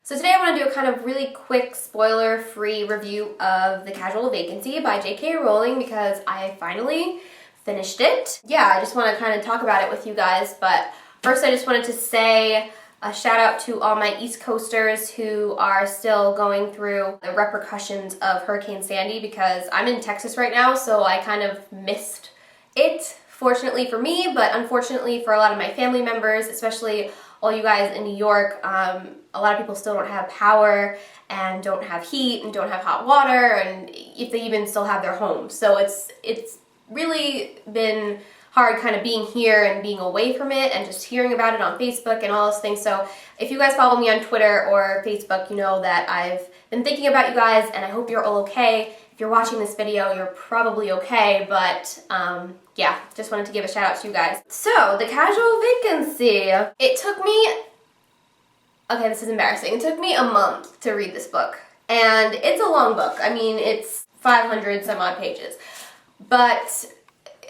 So today I want to do a kind of really quick spoiler-free review of The Casual Vacancy by J.K. Rowling because I finally finished it. Yeah, I just want to kind of talk about it with you guys, but first I just wanted to say a shout out to all my East Coasters who are still going through the repercussions of Hurricane Sandy because I'm in Texas right now, so I kind of missed it, fortunately for me, but unfortunately for a lot of my family members, especially all you guys in New York. A lot of people still don't have power and don't have heat and don't have hot water, and if they even still have their homes. So it's really been hard kind of being here and being away from it and just hearing about it on Facebook and all those things. So if you guys follow me on Twitter or Facebook, you know that I've been thinking about you guys and I hope you're all okay. If you're watching this video, you're probably okay, but yeah, just wanted to give a shout out to you guys. So, The Casual Vacancy. It took me, okay, this is embarrassing. It took me a month to read this book, and it's a long book. I mean, it's 500 some odd pages, but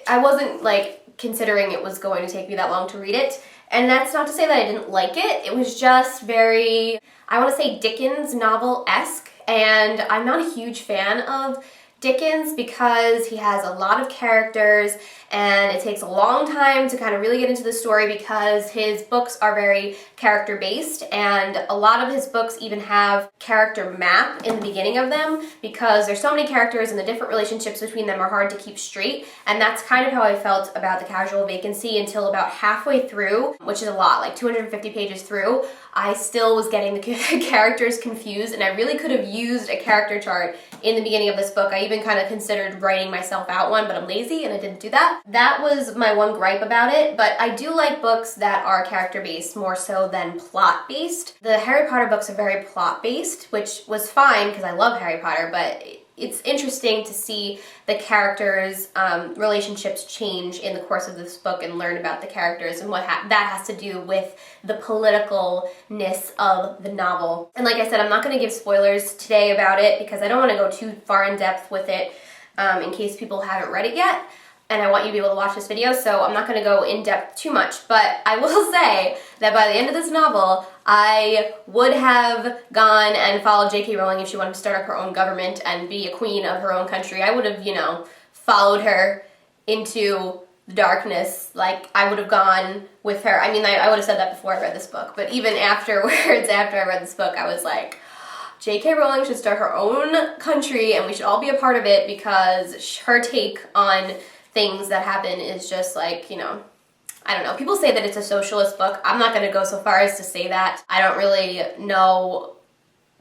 I wasn't like considering it was going to take me that long to read it, and that's not to say that I didn't like it. It was just very, I want to say Dickens novel-esque, and I'm not a huge fan of Dickens because he has a lot of characters and it takes a long time to kind of really get into the story because his books are very character based, and a lot of his books even have character map in the beginning of them because there's so many characters and the different relationships between them are hard to keep straight, and that's kind of how I felt about The Casual Vacancy until about halfway through, which is a lot, like 250 pages through. I still was getting the characters confused, and I really could have used a character chart in the beginning of this book. I even kind of considered writing myself out one, but I'm lazy and I didn't do that. That was my one gripe about it, but I do like books that are character-based more so than plot-based. The Harry Potter books are very plot-based, which was fine because I love Harry Potter, but it's interesting to see the characters' relationships change in the course of this book and learn about the characters and what that has to do with the politicalness of the novel. And like I said, I'm not going to give spoilers today about it because I don't want to go too far in depth with it in case people haven't read it yet. And I want you to be able to watch this video, so I'm not going to go in depth too much, but I will say that by the end of this novel, I would have gone and followed J.K. Rowling if she wanted to start up her own government and be a queen of her own country. I would have, you know, followed her into the darkness. Like, I would have gone with her. I mean, I would have said that before I read this book, but even afterwards, after I read this book, I was like, J.K. Rowling should start her own country and we should all be a part of it because her take on things that happen is just like, you know, I don't know. People say that it's a socialist book. I'm not going to go so far as to say that. I don't really know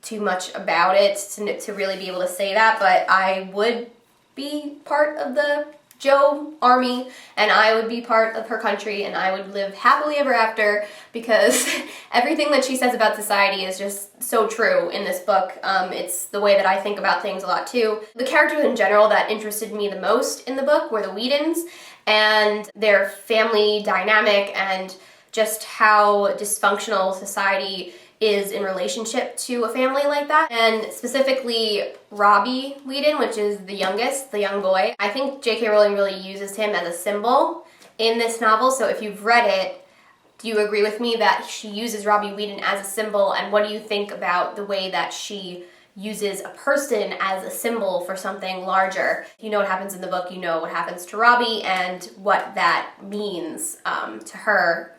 too much about it to really be able to say that, but I would be part of the Jo army and I would be part of her country and I would live happily ever after because everything that she says about society is just so true in this book. It's the way that I think about things a lot too. The characters in general that interested me the most in the book were the Whedons and their family dynamic and just how dysfunctional society is in relationship to a family like that, and specifically Robbie Whedon, which is the youngest, the young boy. I think J.K. Rowling really uses him as a symbol in this novel, so if you've read it, do you agree with me that she uses Robbie Whedon as a symbol, and what do you think about the way that she uses a person as a symbol for something larger? You know what happens in the book, you know what happens to Robbie, and what that means to her,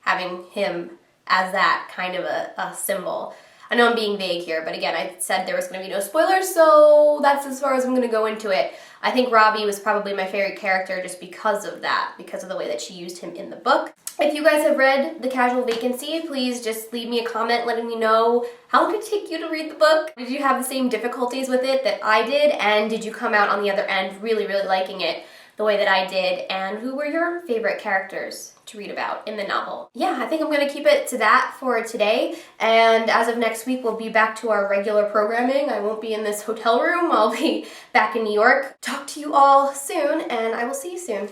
having him as that kind of a symbol. I know I'm being vague here, but again, I said there was going to be no spoilers, so that's as far as I'm going to go into it. I think Robbie was probably my favorite character just because of that, because of the way that she used him in the book. If you guys have read The Casual Vacancy, please just leave me a comment letting me know how long it took you to read the book. Did you have the same difficulties with it that I did, and did you come out on the other end really, really liking it the way that I did, and who were your favorite characters to read about in the novel? Yeah, I think I'm going to keep it to that for today, and as of next week, we'll be back to our regular programming. I won't be in this hotel room. I'll be back in New York. Talk to you all soon, and I will see you soon.